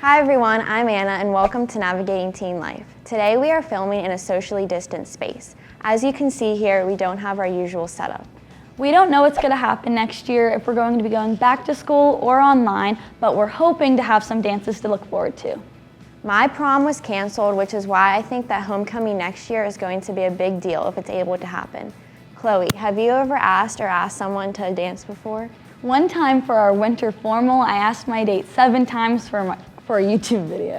Hi everyone, I'm Anna and welcome to Navigating Teen Life. Today we are filming in a socially distanced space. As you can see here, we don't have our usual setup. We don't know what's going to happen next year, if we're going to be going back to school or online, but we're hoping to have some dances to look forward to. My prom was canceled, which is why I think that homecoming next year is going to be a big deal if it's able to happen. Chloe, have you ever asked someone to dance before? One time for our winter formal, I asked my date 7 times for a YouTube video.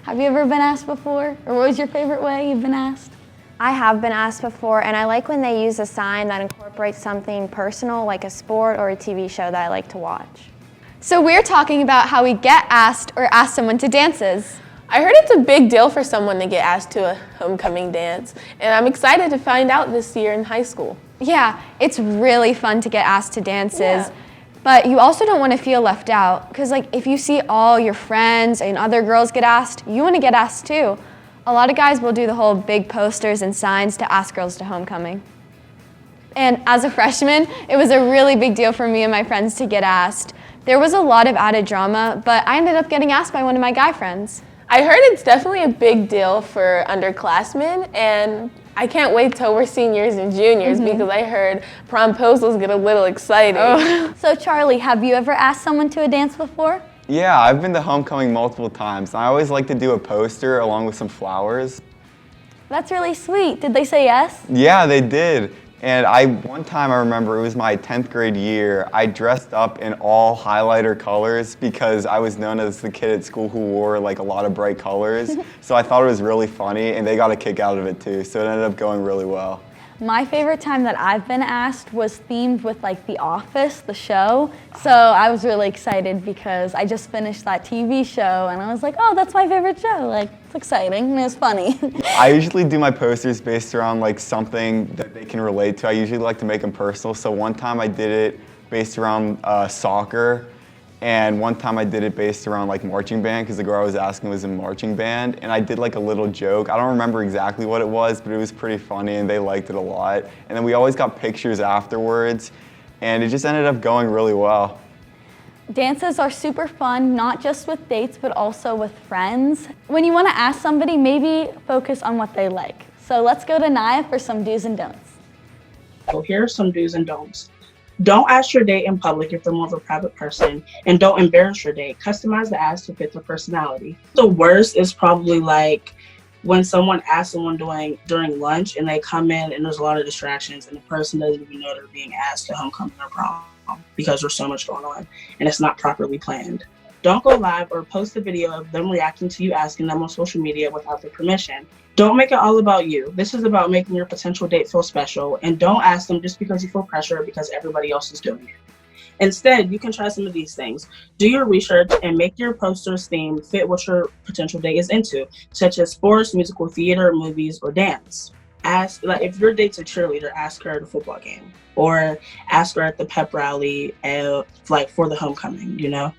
Have you ever been asked before? Or what was your favorite way you've been asked? I have been asked before, and I like when they use a sign that incorporates something personal, like a sport or a TV show that I like to watch. So we're talking about how we get asked or ask someone to dances. I heard it's a big deal for someone to get asked to a homecoming dance, and I'm excited to find out this year in high school. Yeah, it's really fun to get asked to dances, Yeah. but you also don't want to feel left out because if you see all your friends and other girls get asked, you want to get asked too. A lot of guys will do the whole big posters and signs to ask girls to homecoming. And as a freshman, it was a really big deal for me and my friends to get asked. There was a lot of added drama, but I ended up getting asked by one of my guy friends. I heard it's definitely a big deal for underclassmen, and I can't wait till we're seniors and juniors because I heard promposals get a little exciting. So Charlie, have you ever asked someone to a dance before? Yeah, I've been to homecoming multiple times. I always like to do a poster along with some flowers. That's really sweet. Did they say yes? Yeah, they did. And one time I remember it was my 10th grade year, I dressed up in all highlighter colors because I was known as the kid at school who wore a lot of bright colors. So I thought it was really funny and they got a kick out of it too. So it ended up going really well. My favorite time that I've been asked was themed with The Office, the show. So I was really excited because I just finished that TV show and I was like, oh, that's my favorite show. It's exciting and it was funny. I usually do my posters based around something that they can relate to. I usually like to make them personal. So one time I did it based around soccer. And one time I did it based around marching band because the girl I was asking was in marching band. And I did a little joke. I don't remember exactly what it was, but it was pretty funny and they liked it a lot. And then we always got pictures afterwards and it just ended up going really well. Dances are super fun, not just with dates, but also with friends. When you want to ask somebody, maybe focus on what they like. So let's go to Naya for some do's and don'ts. So here are some do's and don'ts. Don't ask your date in public if they're more of a private person, and don't embarrass your date. Customize the ask to fit their personality. The worst is probably when someone asks someone during lunch and they come in and there's a lot of distractions and the person doesn't even know they're being asked to homecoming or prom because there's so much going on and it's not properly planned. Don't go live or post a video of them reacting to you asking them on social media without their permission. Don't make it all about you. This is about making your potential date feel special, and don't ask them just because you feel pressure because everybody else is doing it. Instead, you can try some of these things. Do your research and make your poster's theme fit what your potential date is into, such as sports, musical theater, movies, or dance. Ask, if your date's a cheerleader, ask her at a football game, or ask her at the pep rally, for the homecoming,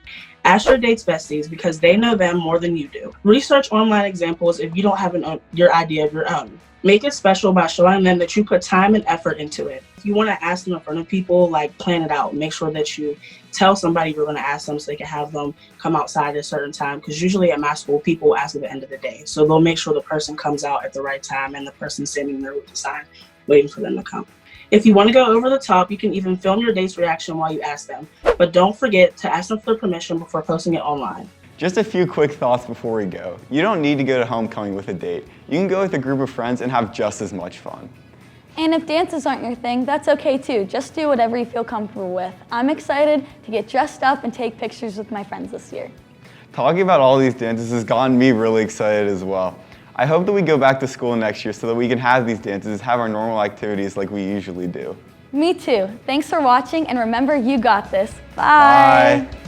Ask your date's besties because they know them more than you do. Research online examples if you don't have your idea of your own. Make it special by showing them that you put time and effort into it. If you want to ask them in front of people, plan it out. Make sure that you tell somebody you're going to ask them so they can have them come outside at a certain time. Because usually at my school, people ask at the end of the day. So they'll make sure the person comes out at the right time and the person standing there with the sign waiting for them to come. If you want to go over the top, you can even film your date's reaction while you ask them. But don't forget to ask them for their permission before posting it online. Just a few quick thoughts before we go. You don't need to go to homecoming with a date. You can go with a group of friends and have just as much fun. And if dances aren't your thing, that's okay too. Just do whatever you feel comfortable with. I'm excited to get dressed up and take pictures with my friends this year. Talking about all these dances has gotten me really excited as well. I hope that we go back to school next year so that we can have these dances, have our normal activities like we usually do. Me too. Thanks for watching, and remember, you got this. Bye. Bye.